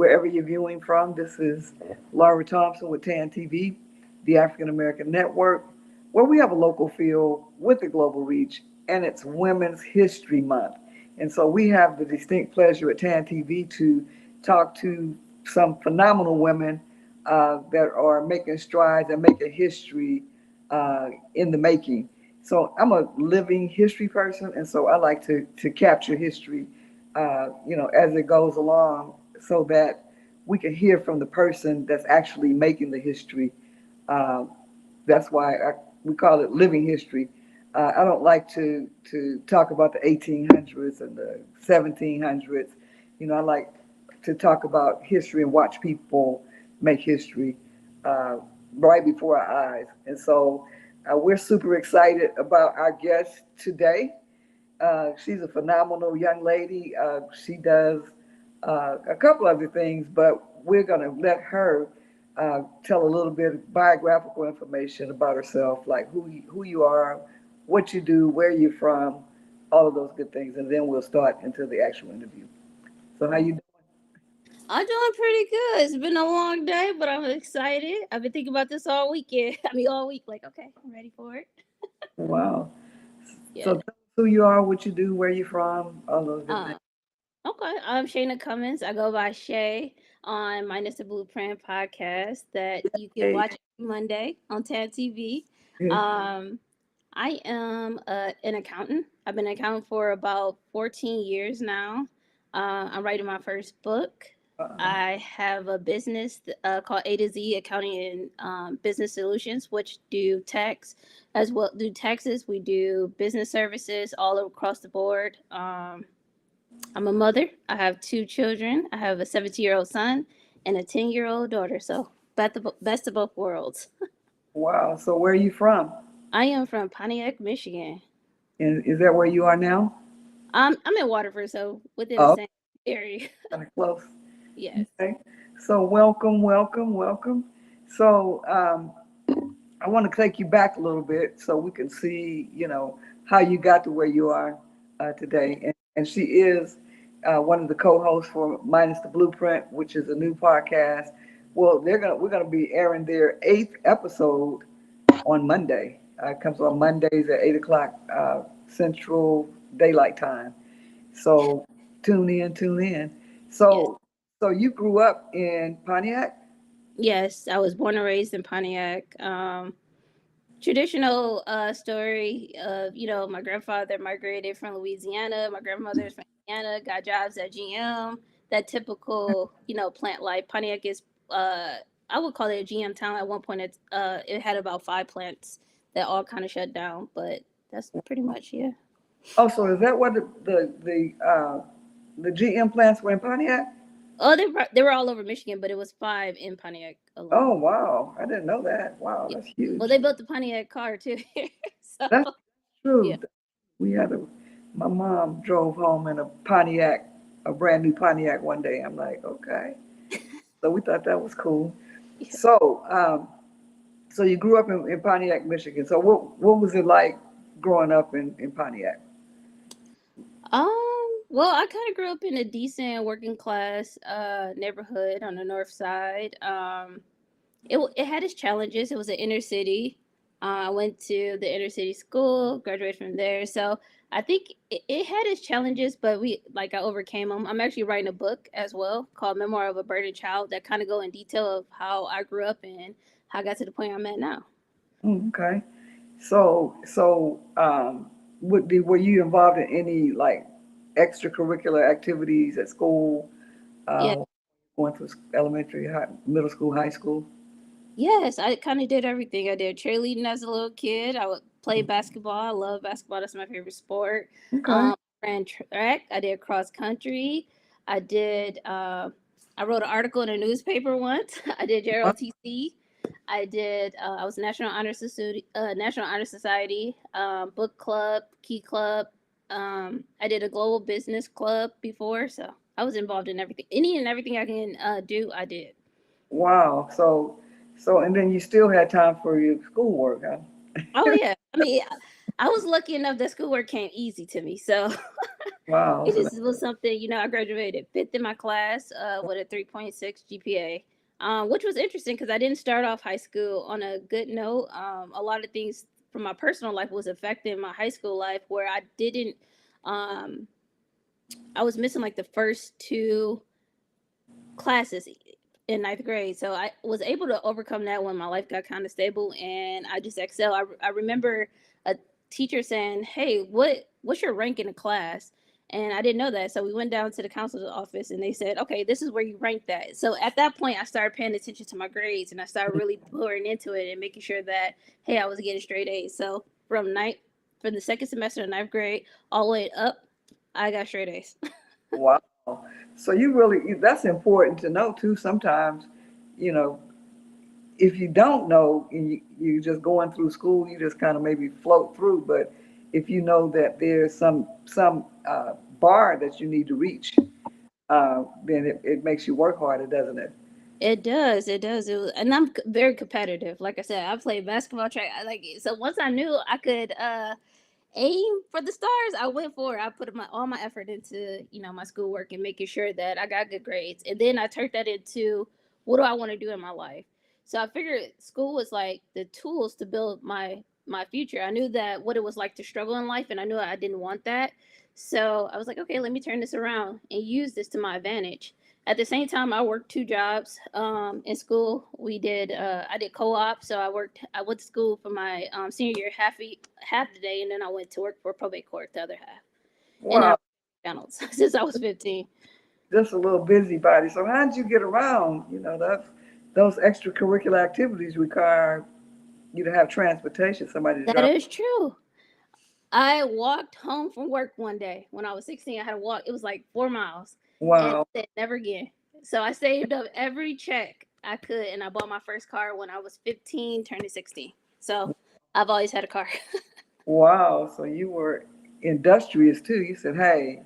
wherever you're viewing from. This is Laura Thompson with TAAN TV, the African American Network, where we have a local feel with a global reach, and it's Women's History Month. And so we have the distinct pleasure at TAAN TV to talk to some phenomenal women that are making strides and making history in the making. So I'm a living history person, and so I like to capture history, as it goes along, so that we can hear from the person that's actually making the history. Uh, that's why we call it living history. I don't like to talk about the 1800s and the 1700s. I like to talk about history and watch people make history uh, right before our eyes. And so we're super excited about our guest today. She's a phenomenal young lady. She does a couple other things, but we're going to let her tell a little bit of biographical information about herself, like who you are, what you do, where you're from, all of those good things, and then we'll start into the actual interview. So how you I'm doing pretty good. It's been a long day, but I'm excited. I've been thinking about this all weekend. I mean, all week. Like, okay, I'm ready for it. doing? Wow. So Yeah. tell us who you are, what you do, where you're from, all those good things. Uh, okay. I'm Shana Cummins. I go by Shay on Minus the Blueprint podcast that you can Hey, watch every Monday on TAD TV. yeah. Um, I am an accountant. I've been an accountant for about 14 years now. I'm writing my first book. Uh, I have a business called A to Z Accounting and Business Solutions, which do tax as well. Do taxes. We do business services all across the board. I'm a mother. I have two children. I have a 17-year-old son and a 10-year-old daughter. So best of both worlds. wow. So where are you from? I am from Pontiac, Michigan. And is that where you are now? I'm in Waterford, so within the Oh, same area. kind of close. Yes. Okay. So welcome, welcome, welcome. So I want to take you back a little bit so we can see, how you got to where you are today. And she is one of the co-hosts for Minus the Blueprint, which is a new podcast. Well, we're gonna be airing their eighth episode on Monday. It comes on Mondays at 8 o'clock Central Daylight Time. So tune in, tune in. Yes. So you grew up in Pontiac? Yes. I was born and raised in Pontiac. Traditional story of my grandfather migrated from Louisiana. My grandmother's from Indiana. Got jobs at GM. That typical plant life. Pontiac is I would call it a GM town. At one point, it had about 5 plants that all kind of shut down. But that's pretty much, yeah. Oh, so is that what the GM plants were in Pontiac? Oh, they were all over Michigan, but it was 5 in Pontiac alone. Oh, wow. I didn't know that. Wow, Yeah. that's Well, huge. they built the Pontiac car too. So That's yeah. true. We had my mom drove home in a Pontiac, a brand new Pontiac one day. I'm like, okay. So we thought that was cool. Yeah. So, so you grew up in Pontiac, Michigan. So what was it like growing up in Pontiac? Well, I kind of grew up in a decent working class neighborhood on the north side. It had its challenges. It was an inner city. I went to the inner city school, graduated from there. So I think it had its challenges, but I overcame them. I'm actually writing a book as well called Memoir of a Burdened Child that kind of go in detail of how I grew up and how I got to the point I'm at now. Okay. So, were you involved in any like extracurricular activities at school, Yeah. uh, going through elementary, middle school, high school? Yes, I kind of did everything. I did cheerleading as a little kid. I would play basketball. I love basketball. That's my favorite sport. Okay. Ran track. I did cross country. I did. I wrote an article in a newspaper once. I did JROTC. I did. I was National Honor Society, book club, key club. I did a global business club before, so I was involved in everything. Any and everything I can do, I did. Wow. So, and then you still had time for your schoolwork, huh? Oh yeah. I mean, I was lucky enough that schoolwork came easy to me. So Wow. it So just was something, I graduated fifth in my class with a 3.6 GPA, which was interesting because I didn't start off high school on a good note. A lot of things from my personal life was affecting my high school life where um, I was missing like the first two classes in ninth grade. So I was able to overcome that when my life got kind of stable and I just excel. I remember a teacher saying, "Hey, what's your rank in a class?" And I didn't know that. So we went down to the counselor's office and they said, "Okay, this is where you rank that." So at that point, I started paying attention to my grades and I started really pouring into it and making sure that, hey, I was getting straight A's. So from the second semester of ninth grade all the way up, I got straight A's. wow. So you really, that's important to know too. Sometimes, you know, if you don't know and you just going through school, you just kind of maybe float through. But if you know that there's some bar that you need to reach, then it makes you work harder, doesn't it? It does. It does. And I'm very competitive. Like I said, I played basketball track. I like it. So once I knew I could aim for the stars, I went for it. I put all my effort into my schoolwork and making sure that I got good grades. And then I turned that into what do I want to do in my life. So I figured school was like the tools to build my future. I knew that what it was like to struggle in life, and I knew I didn't want that. So I was like, okay, let me turn this around and use this to my advantage. At the same time, I worked two jobs in school. I did co-op, so I went to school for my senior year half the day, and then I went to work for probate court the other half. And then I Wow, worked at McDonald's since I was 15. just a little busybody. So how did you get around? Those extracurricular activities require you to have transportation, somebody to That drop. is true. I walked home from work one day when I was 16. I had to walk. It was like 4 miles, and Wow, I said never again. So I saved up every check I could, and I bought my first car when I was 15, turning 16. So I've always had a car. wow. So you were industrious too. You said, "Hey,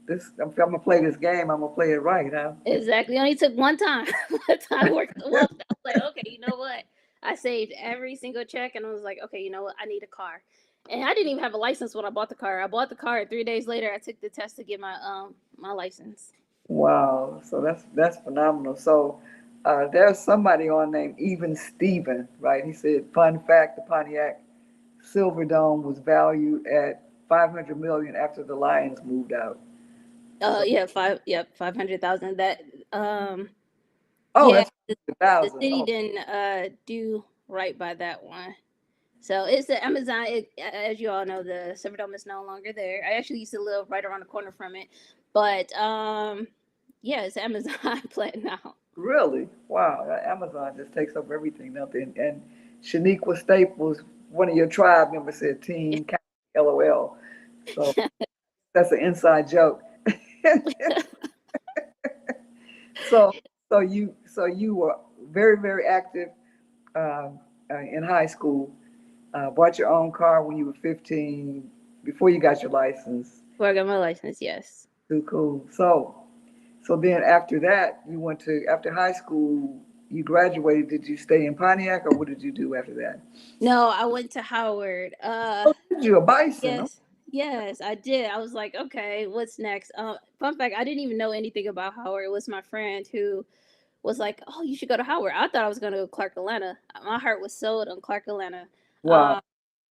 if I'm gonna play this game, I'm gonna play it right, huh?" Exactly. It only took one time. One time I worked the wolf. I was like, okay, you know what? I saved every single check and I was like, okay, you know what? I need a car. And I didn't even have a license when I bought the car. I bought the car and 3 days later I took the test to get my license. Wow. So that's phenomenal. So there's somebody on named Even Steven, right? He said, "Fun fact: the Pontiac Silverdome was valued at 500 million after the Lions moved out." So Yeah, 500,000. That um oh, yeah, that's the 1,000. city Oh, didn't do right by that one. So it's the Amazon. As you all know, the Silverdome is no longer there. I actually used to live right around the corner from it, but yeah, it's Amazon plant now. really? Wow. Amazon just takes over everything. Nothing. And Shaniqua Staples, one of your tribe members, said, "Team Count LOL." So that's an inside joke. So, so you were very, very active in high school. Bought your own car when you were 15, before you got your license. Before I got my license, yes. Too cool. So then after that, after high school, you graduated. Did you stay in Pontiac, or what did you do after that? No, I went to Howard. Oh, did you a bison? Oh, Yes, yes, I did. I was like, okay, what's next? Fun fact, I didn't even know anything about Howard. It was my friend who was like, oh, you should go to Howard. I thought I was going to go to Clark Atlanta. My heart was sold on Clark Atlanta. wow, Um,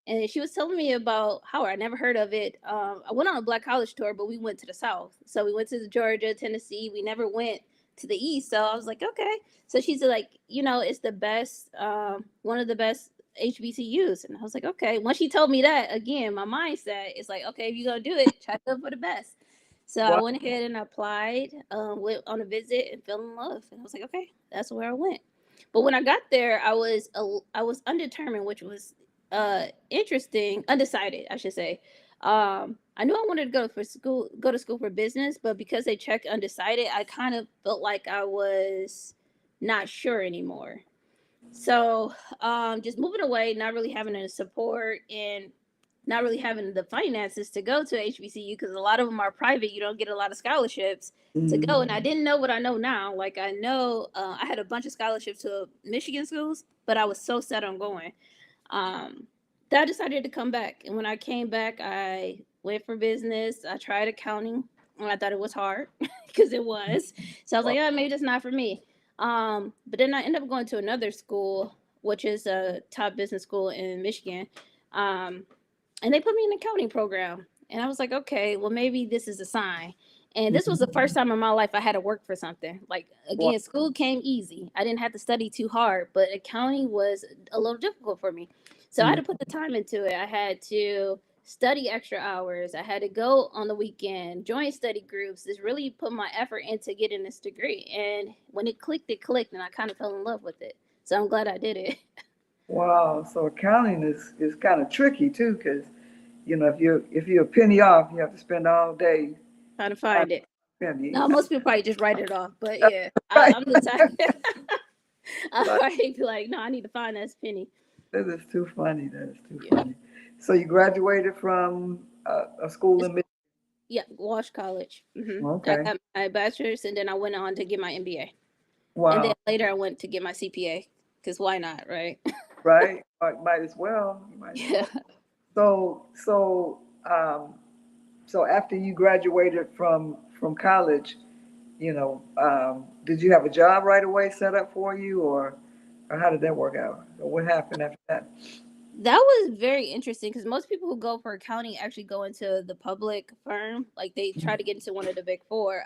and she was telling me about Howard. I never heard of it. I went on a Black College tour, but we went to the South. So we went to Georgia, Tennessee. We never went to the East. So I was like, okay. So she's like, it's the best, one of the best HBCUs. And I was like, okay. Once she told me that, again, my mindset is like, okay, if you're going to do it, try to go for the best. So I wow, went ahead and applied, went on a visit and fell in love. And I was like, okay, that's where I went. But when I got there, I was undetermined, which was interesting, undecided, I should say. I knew I wanted to go to school for business, but because they checked undecided, I kind of felt like I was not sure anymore. So, just moving away, not really having any support and not really having the finances to go to HBCU because a lot of them are private. You don't get a lot of scholarships to go. mm, And I didn't know what I know now. Like I know I had a bunch of scholarships to Michigan schools, but I was so set on going. Um, I decided to come back. And when I came back, I went for business. I tried accounting, and I thought it was hard because it was. So I was Wow. like, oh, maybe that's not for me. But then I ended up going to another school, which is a top business school in Michigan. Um, and they put me in an accounting program. And I was like, okay, well, maybe this is a sign. And this was the first time in my life I had to work for something. Like, Wow. again, school came easy. I didn't have to study too hard, but accounting was a little difficult for me. So I had Mhm. to put the time into it. I had to study extra hours. I had to go on the weekend, join study groups, just really put my effort into getting this degree. And when it clicked, and I kind of fell in love with it. So I'm glad I did it. Wow. So accounting is kind of tricky too, because if you're a penny off, you have to spend all day Trying to trying find it. to find No, pennies. most people probably just write it off. But That's yeah, right. I'm the type. I Right. probably be like, no, I need to find that penny. That is too funny. That is too Yeah. funny. So you graduated from a school It's, in Michigan. yeah, Walsh College. I Okay. got my bachelor's, and then I went on to get my MBA. And then Wow. later I went to get my CPA. Because why not, right? Right. Might as well. You might as Yeah. well. So um, so after you graduated from college, did you have a job right away set up for you, or how did that work out? Or what happened after that? That was very interesting because most people who go for accounting actually go into the public firm. Like they try to get into one of the big four.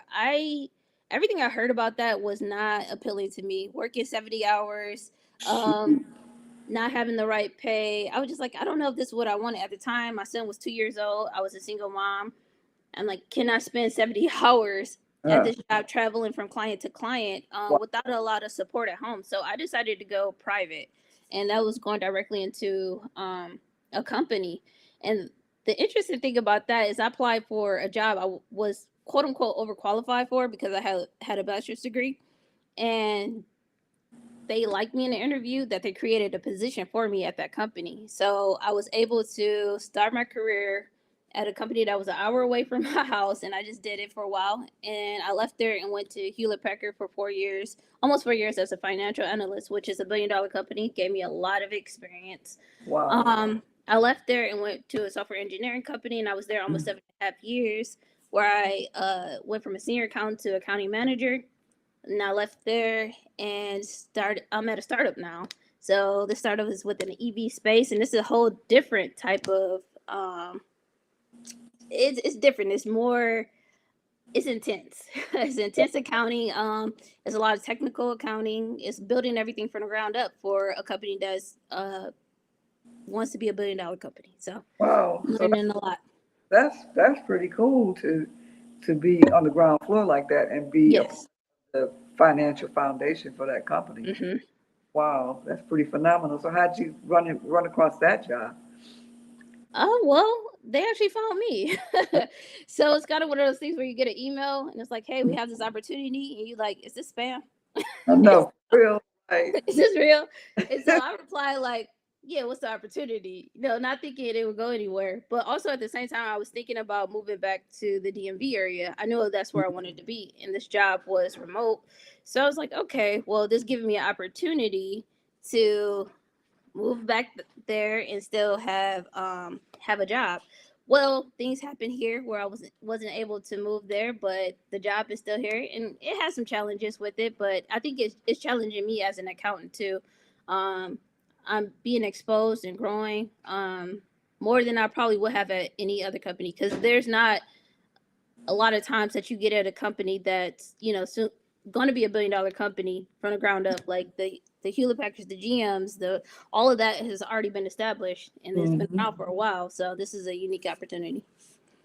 Everything I heard about that was not appealing to me. Working 70 hours, Shoot. um, not having the right pay. I was just like, I don't know if this is what I wanted at the time. My son was 2 years old. I was a single mom. I'm like, can I spend 70 hours at Uh, this job traveling from client to client wow. without a lot of support at home? So I decided to go private, and that was going directly into a company. And the interesting thing about that is I applied for a job was quote unquote overqualified for because I had a bachelor's degree, and they liked me in the interview that they created a position for me at that company. So I was able to start my career at a company that was an hour away from my house, and I just did it for a while. And I left there and went to Hewlett Packard for 4 years, almost 4 years as a financial analyst, which is $1 billion company. Gave me a lot of experience. Wow. I left there and went to a software engineering company, and I was there almost 7.5 years, where I went from a senior accountant to accounting manager, and I left there and started. I'm at a startup now. So the startup is within the EV space, and this is a whole different type of. It's different. It's more. It's intense. It's intense accounting. There's a lot of technical accounting. It's building everything from the ground up for a company that's wants to be $1 billion company. So Wow. I'm So learning a lot. that's pretty cool to be on the ground floor like that and be a part Yes. of the financial foundation for that company. hmm Wow, that's pretty phenomenal. So how'd you run across that job? Oh, well, they actually found me. So it's kind of one of those things where you get an email and it's like, hey, we have this opportunity. And you like, is this spam? is, No, for real. Like, is this real? And so I reply like, yeah, what's the opportunity? Not thinking it would go anywhere. But also at the same time, I was thinking about moving back to the DMV area. I knew that's where I wanted to be. And this job was remote. So I was like, okay, well, this giving me an opportunity to move back there and still have a job. Well, things happened here where I wasn't able to move there, but the job is still here, and it has some challenges with it. But I think it's challenging me as an accountant too. Um, I'm being exposed and growing more than I probably would have at any other company because there's not a lot of times that you get at a company that's soon going to be $1 billion company from the ground up, like the Hewlett Packards, the GMs, the all of that has already been established and it's been mhm. around for a while. So this is a unique opportunity.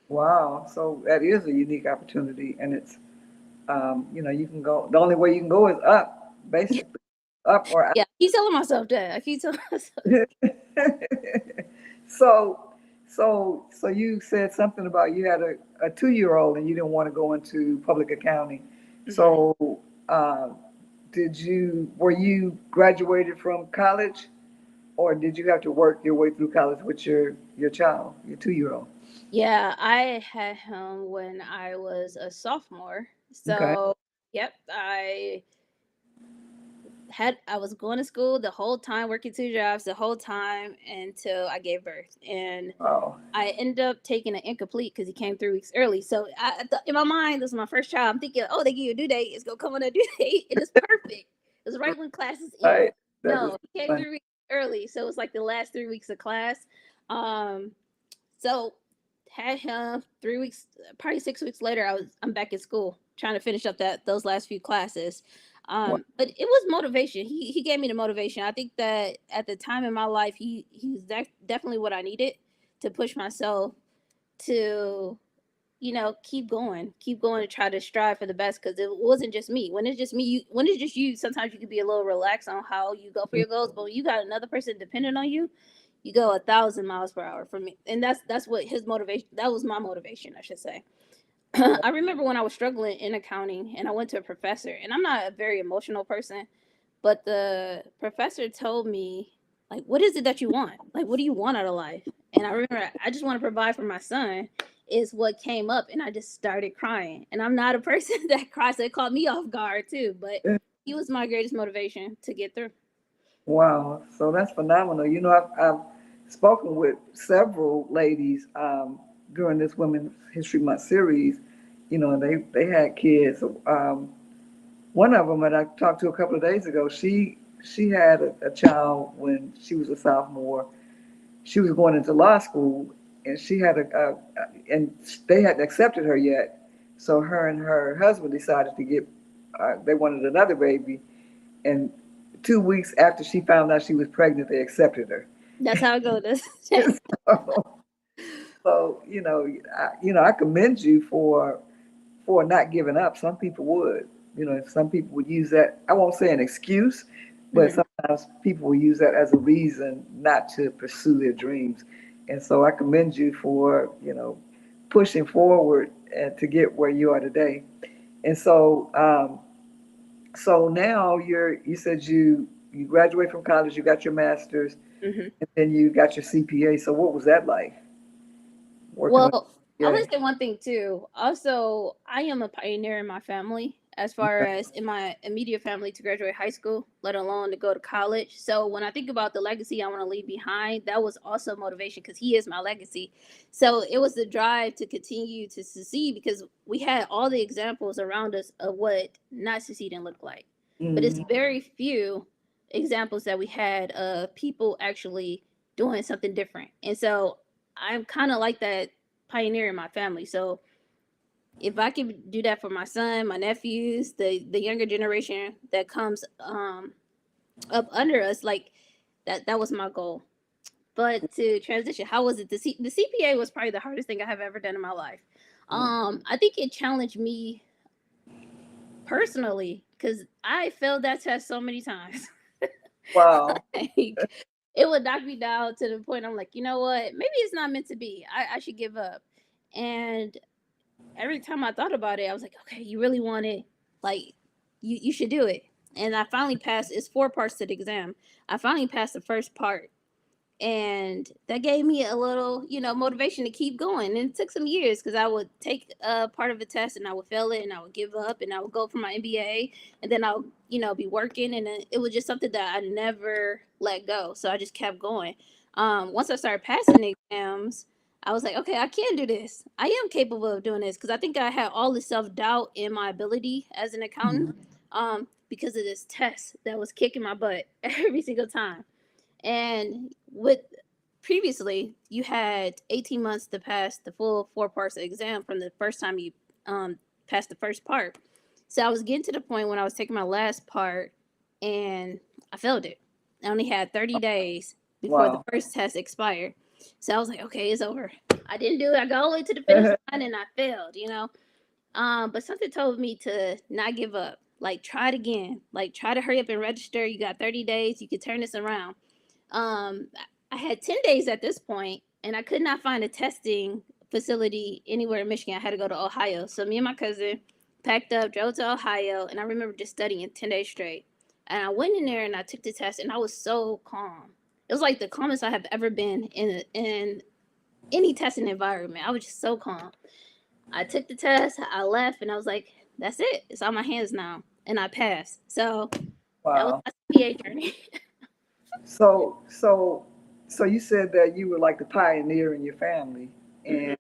Wow. So that is a unique opportunity, and it's you can go. The only way you can go is up, basically, up or out. Yeah, I keep telling myself that. I keep telling myself. So, so you said something about you had a 2-year old and you didn't want to go into public accounting. hmm So, uh, were you graduated from college, or did you have to work your way through college with your child, your 2-year old? Yeah, I had him when I was a sophomore. Okay. So, yep, I I was going to school the whole time, working 2 jobs the whole time until I gave birth, and Wow. I ended up taking an incomplete because he came 3 weeks early. So in my mind, this is my first child. I'm thinking, oh, they give you a due date. It's gonna come on a due date. It is perfect. It was right when classes end. Right. That is No, he came funny. 3 weeks early, so it was like the last 3 weeks of class. Um, so had him 3 weeks, probably 6 weeks later. I'm back in school trying to finish up those last few classes. Wow. But it was motivation. He gave me the motivation. I think that at the time in my life, he's definitely what I needed to push myself to keep going to try to strive for the best, because it wasn't just me. When it's just me, when it's just you, sometimes you can be a little relaxed on how you go for your goals, but when you got another person dependent on you, you go 1,000 miles per hour. For me, and that's what his motivation, that was my motivation, I should say. I remember when I was struggling in accounting and I went to a professor, and I'm not a very emotional person, but the professor told me, like, what is it that you want? Like, what do you want out of life? And I remember, I just want to provide for my son, is what came up. And I just started crying. And I'm not a person that cries. So it caught me off guard too. But he was my greatest motivation to get through. Wow. So that's phenomenal. I've spoken with several ladies during this Women's History Month series. And they had kids. One of them that I talked to a couple of days ago, she had a child when she was a sophomore. She was going into law school, and she had and they hadn't accepted her yet. So her and her husband decided to get. They wanted another baby, and 2 weeks after she found out she was pregnant, they accepted her. That's how it goes. so, I commend you for not giving up. Some people would. Some people would use that. I won't say an excuse, but Mhm. sometimes people will use that as a reason not to pursue their dreams. And so I commend you for pushing forward and to get where you are today. And so now you said you graduate from college, you got your master's, Mhm. and then you got your CPA. So what was that like working on Well, I your want to CPA? say one thing too. Also, I am a pioneer in my family, as far as in my immediate family, to graduate high school, let alone to go to college. So when I think about the legacy I want to leave behind, that was also motivation, because he is my legacy. So it was the drive to continue to succeed, because we had all the examples around us of what not succeeding looked like. But it's Mm, very few examples that we had of people actually doing something different. And so I'm kind of like that pioneer in my family. So if I can do that for my son, my nephews, the younger generation that comes up under us, like that was my goal. But to transition, how was it? The CPA was probably the hardest thing I have ever done in my life. mm. I think it challenged me personally, because I failed that test so many times. Wow. Like, it would knock me down to the point I'm like, you know what? Maybe it's not meant to be. I should give up. And every time I thought about it, I was like, okay, you really want it, like you should do it. And I finally passed. It's 4 parts to the exam. I finally passed the first part, and that gave me a little, motivation to keep going. And it took some years, because I would take a part of a test and I would fail it and I would give up and I would go for my MBA, and then I'll, be working, and it was just something that I never let go. So I just kept going. Once I started passing the exams, I was like, okay, I can do this. I am capable of doing this, because I think I had all this self doubt in my ability as an accountant, because of this test that was kicking my butt every single time. And with previously, you had 18 months to pass the full 4 parts of the exam from the first time you passed the first part. So I was getting to the point when I was taking my last part, and I failed it. I only had 30 days before the Wow. first test expired. So I was like, okay, it's over. I didn't do it. I got all the way to the finish line and I failed. But something told me to not give up. Like, try it again. Like, try to hurry up and register. You got 30 days. You can turn this around. um I had 10 days at this point, and I could not find a testing facility anywhere in Michigan. I had to go to Ohio. So me and my cousin packed up, drove to Ohio, and I remember just studying 10 days straight. And I went in there and I took the test, and I was so calm. It was like the calmest I have ever been in any testing environment. I was just so calm. I took the test, I left, and I was like, that's it. It's on my hands now. And I passed. So That was Wow. my CPA journey. So, so, so you said that you were like the pioneer in your family, Mhm.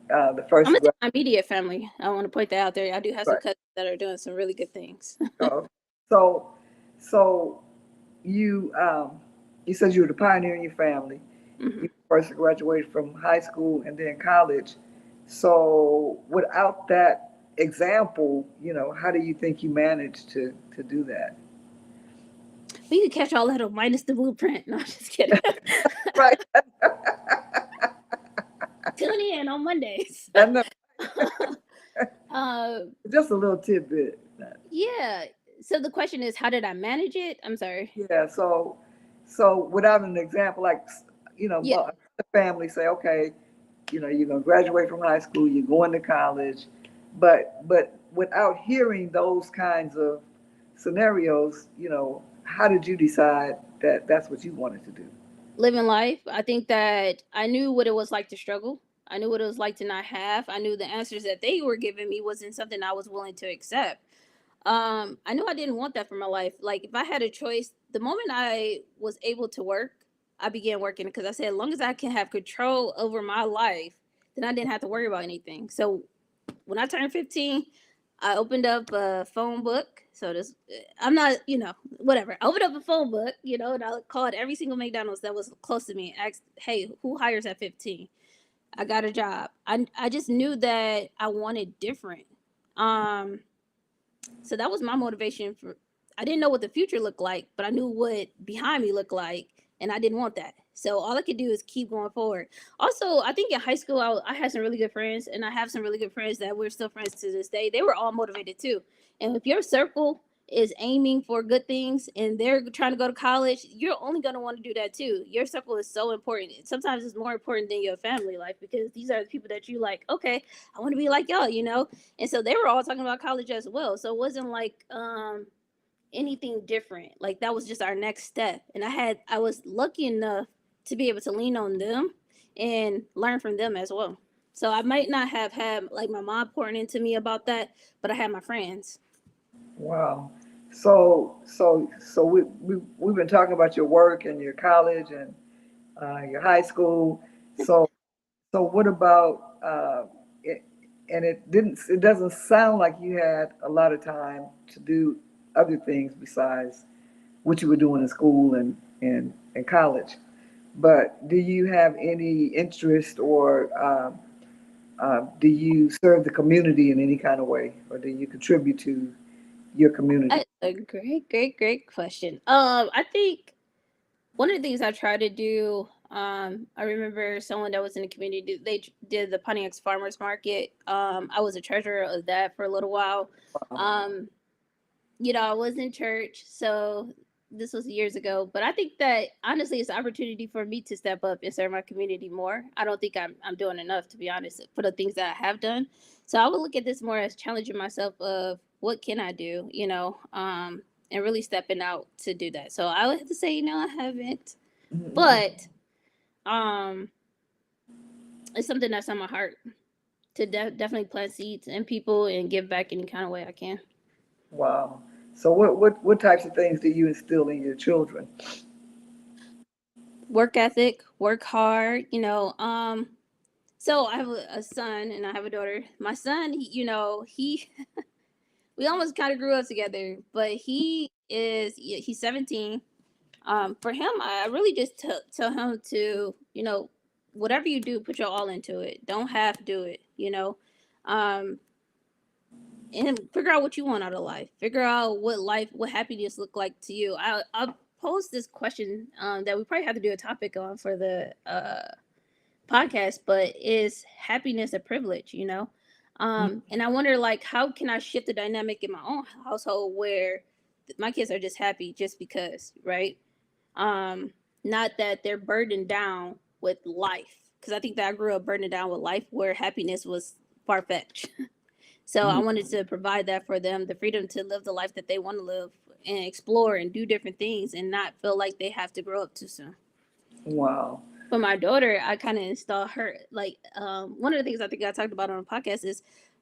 and the first I'm to gonna take my immediate family. I want to point that out there. I do have some graduate. cousins that are doing some really good things. So, so, so you you said you were the pioneer in your family. Hmm. You first graduated from high school and then college. So without that example, how do you think you managed to do that? We could catch all that on minus the blueprint. No, I'm just kidding. Right. Tune in on Mondays. I know. uh, Just a little tidbit. yeah. So the question is, how did I manage it? I'm sorry. Yeah. So without an example, like Yeah. the family say, okay, you're gonna graduate from high school, you're going to college, but without hearing those kinds of scenarios, how did you decide that that's what you wanted to do? Living life. I think that I knew what it was like to struggle. I knew what it was like to not have. I knew the answers that they were giving me wasn't something I was willing to accept. I knew I didn't want that for my life. Like if I had a choice, the moment I was able to work, I began working because I said, as long as I can have control over my life, then I didn't have to worry about anything. So when I turned 15, I opened up a phone book. So this, I'm not, whatever. I opened up a phone book, and I called every single McDonald's that was close to me and asked, hey, who hires at 15? I got a job. I just knew that I wanted different. Um, so that was my motivation for. I didn't know what the future looked like, but I knew what behind me looked like, and I didn't want that. So all I could do is keep going forward. Also, I think in high school I had some really good friends, and I have some really good friends that we're still friends to this day. They were all motivated too. And if your circle is aiming for good things and they're trying to go to college, you're only going to want to do that too. Your circle is so important. Sometimes it's more important than your family life because these are the people that you like. Okay, I want to be like y'all. And so they were all talking about college as well. So it wasn't like anything different. Like that was just our next step. And I was lucky enough to be able to lean on them and learn from them as well. So I might not have had like my mom pouring into me about that, but I had my friends. Wow. So we've been talking about your work and your college and your high school. So what about it? And it doesn't sound like you had a lot of time to do other things besides what you were doing in school and college. But do you have any interest or do you serve the community in any kind of way, or do you contribute to your community? That's a great, great, great question. I think one of the things I try to do, I remember someone that was in the community, they did the Pontiac's Farmers Market. I was a treasurer of that for a little while. Wow. Um, I was in church, so this was years ago. But I think that honestly, it's an opportunity for me to step up and serve my community more. I don't think I'm doing enough, to be honest, for the things that I have done. So I would look at this more as challenging myself of what can I do, and really stepping out to do that. So I would have to say, no, I haven't, Mhm. but um, it's something that's on my heart to definitely plant seeds in people and give back any kind of way I can. Wow. So what types of things do you instill in your children? Work ethic, work hard, So I have a son and I have a daughter. My son, he we almost kind of grew up together, but he's 17. For him, I really just tell him to, whatever you do, put your all into it. Don't half do it. Um, and figure out what you want out of life. Figure out what happiness look like to you. I'll pose this question that we probably have to do a topic on for the podcast, but is happiness a privilege, and I wonder, like, how can I shift the dynamic in my own household where my kids are just happy just because, right? um Not that they're burdened down with life, because I think that I grew up burdened down with life where happiness was far-fetched. So I Mhm. wanted to provide that for them, the freedom to live the life that they want to live and explore and do different things and not feel like they have to grow up too soon. Wow. For my daughter, I kind of install her, like, one of the things I think I talked about on the podcast is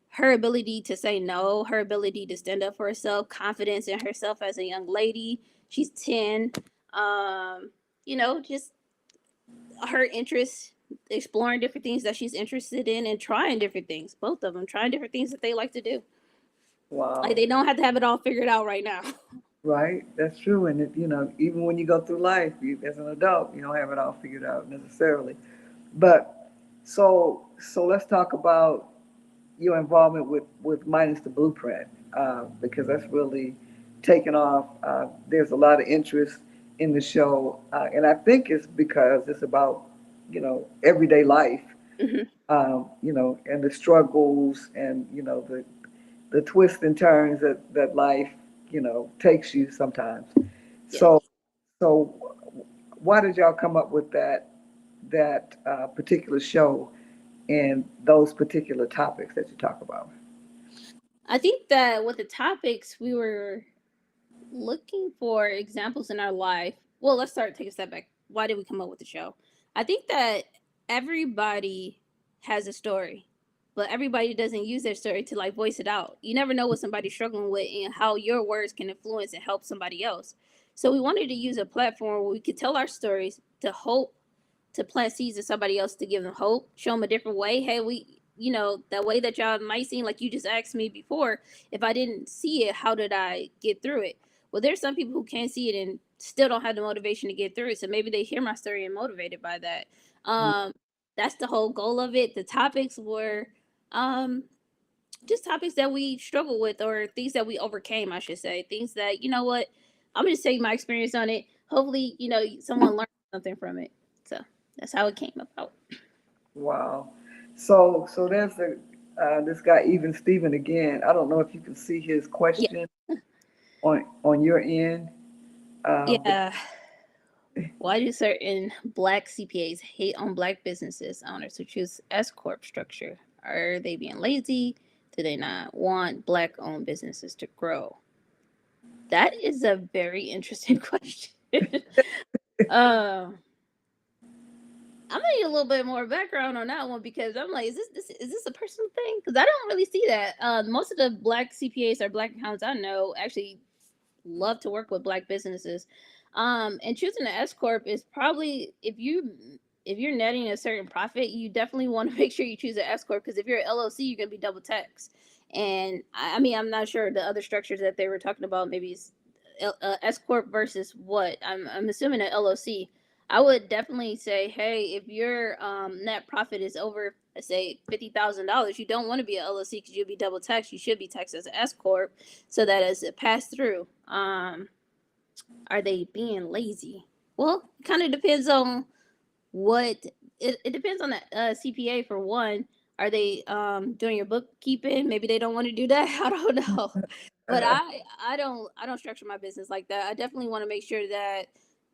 her ability to say no, her ability to stand up for herself, confidence in herself as a young lady. She's 10. Um, just her interests, exploring different things that she's interested in and trying different things. Both of them trying different things that they like to do. Like Wow. they don't have to have it all figured out right now. Right, that's true. And even when you go through life, as an adult, you don't have it all figured out necessarily. But so let's talk about your involvement with Minus the Blueprint, because that's really taken off. There's a lot of interest in the show, and I think it's because it's about everyday life, Hmm. and the struggles and the twists and turns that life takes you sometimes. So Yes. so why did y'all come up with that particular show and those particular topics that you talk about? I think that with the topics, we were looking for examples in our life. Well, let's start, take a step back. Why did we come up with the show? I think that everybody has a story, but everybody doesn't use their story to like voice it out. You never know what somebody's struggling with and how your words can influence and help somebody else. So we wanted to use a platform where we could tell our stories to hope, to plant seeds in somebody else, to give them hope, show them a different way. Hey, that way that y'all might seem, like you just asked me before, if I didn't see it, how did I get through it? Well, there's some people who can't see it and still don't have the motivation to get through it. So maybe they hear my story and motivated by that. Um, that's the whole goal of it. The topics were um, just topics that we struggle with, or things that we overcame, I should say. Things that, you know what, I'm just saying my experience on it. Hopefully, someone learned something from it. So that's how it came about. Wow. So there's this guy, even Steven, again. I don't know if you can see his Yeah. question on your end. But Yeah. Why do certain black CPAs hate on black businesses owners who choose S corp structure? Are they being lazy? Do they not want black owned businesses to grow? That is a very interesting question. um, I'm gonna need a little bit more background on that one, because I'm like, is this a personal thing? Because I don't really see that. Most of the black CPAs or black accountants I know actually love to work with black businesses. And choosing an S corp is probably, if you're netting a certain profit, you definitely want to make sure you choose an S corp, because if you're an LLC, you're gonna be double taxed. And I mean, I'm not sure the other structures that they were talking about. Maybe it's S corp versus what. I'm assuming an LLC. I would definitely say, hey, if your net profit is over, let's say $50,000, you don't want to be an LLC because you'll be double taxed. You should be taxed as an S corp, so that as it pass through. Are they being lazy? Well, it kind of depends on what it depends on the CPA for one. Are they doing your bookkeeping? Maybe they don't want to do that. I don't know. But I don't structure my business like that. I definitely want to make sure that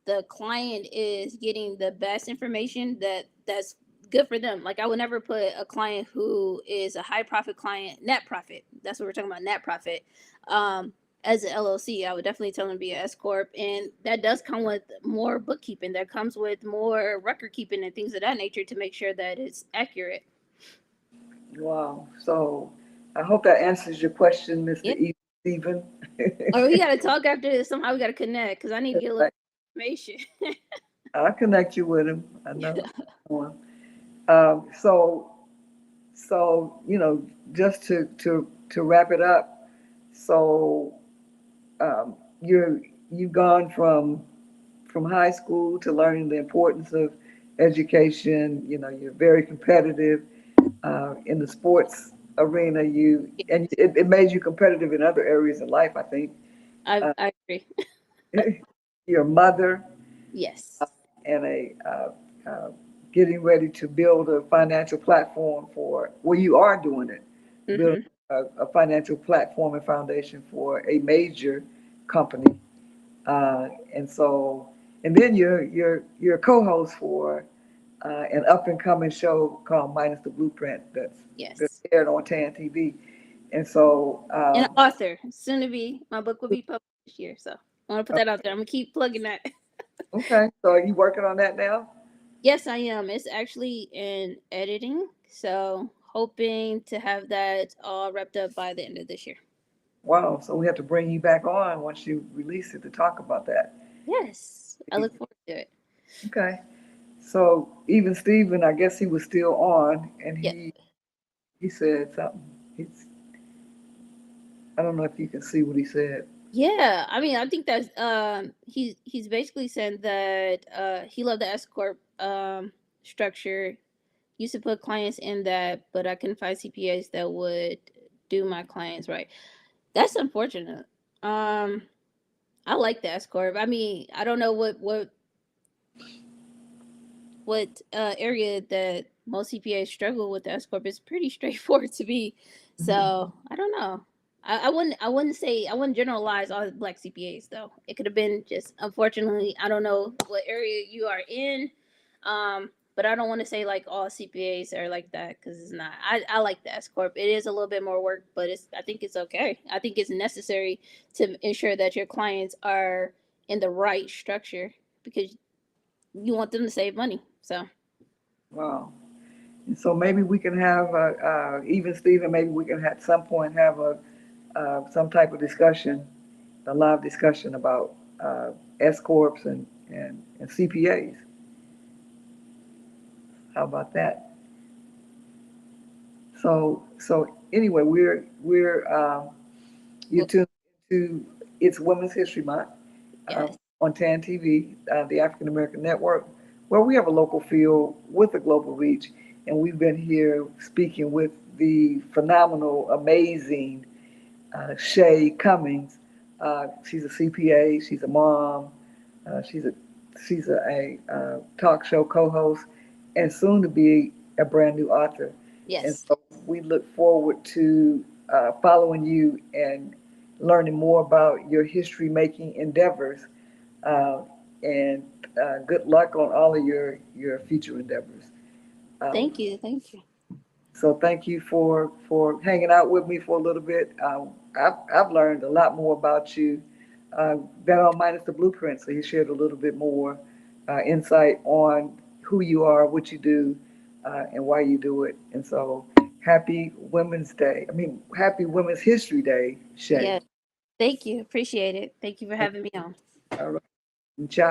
the client is getting the best information that's good for them. Like I would never put a client who is a high profit client, net profit. That's what we're talking about, net profit. Um, as an LLC, I would definitely tell them to be an S corp, and that does come with more bookkeeping. That comes with more record keeping and things of that nature to make sure that it's accurate. wow. So I hope that answers your question, Mr. Yeah. E. Steven. Or we got to talk after this. Somehow we got to connect because I need to get a little information. I'll connect you with him. I know. So just to wrap it up. So um, you've gone from high school to learning the importance of education. You're very competitive in the sports arena. It made you competitive in other areas of life, I think. Uh, I agree. your mother Yes. and getting ready to build a financial platform for, well, you are doing it, build Hmm. a financial platform and foundation for a major company. And so, and then you're a co-host for an up and coming show called Minus the Blueprint that's Yes. aired on TAAN TV. And so, And an author. Soon to be, my book will be published this year. So I want to put that out there. I'm going to keep plugging that. okay, so are you working on that now? Yes, I am. It's actually in editing. So hoping to have that all wrapped up by the end of this year. Wow. So we have to bring you back on once you release it to talk about that. Yes, I look forward to it. Okay. So even Steven, I guess he was still on, and Yeah. he said something. He's, I don't know if you can see what he said. Yeah, I mean, I think that's he's basically saying that he loved the S corp structure. Used to put clients in that, but I couldn't find CPAs that would do my clients right. That's unfortunate. Um, I like the S corp. I mean, I don't know what area that most CPAs struggle with the S corp. It's pretty straightforward to me. So I don't know. I wouldn't generalize all the black CPAs though. It could have been just unfortunately, I don't know what area you are in. But I don't want to say like all CPAs are like that because it's not. I like the S corp. It is a little bit more work, but I think it's okay. I think it's necessary to ensure that your clients are in the right structure because you want them to save money. So Wow. And so maybe we can have even Steven, maybe we can at some point have a some type of discussion, a live discussion about S corps and CPAs. How about that? So anyway, we're you well, tuned to it's Women's History Month yes, on TAAN TV, the African American Network, where we have a local feel with a global reach, and we've been here speaking with the phenomenal, amazing Shea Cummins. She's a CPA. She's a mom. She's a talk show co-host, and soon to be a brand new author. And yes. so we look forward to following you and learning more about your history making endeavors. Uh, and good luck on all of your future endeavors. Um, Thank you, thank you. so thank you for hanging out with me for a little bit. I've learned a lot more about you than on Minus the Blueprint. So you shared a little bit more insight on who you are, what you do, and why you do it. And so happy Women's Day. I mean, happy Women's History Day, Shay. Yeah, thank you. Appreciate it. Thank you for having me on. All right. Ciao.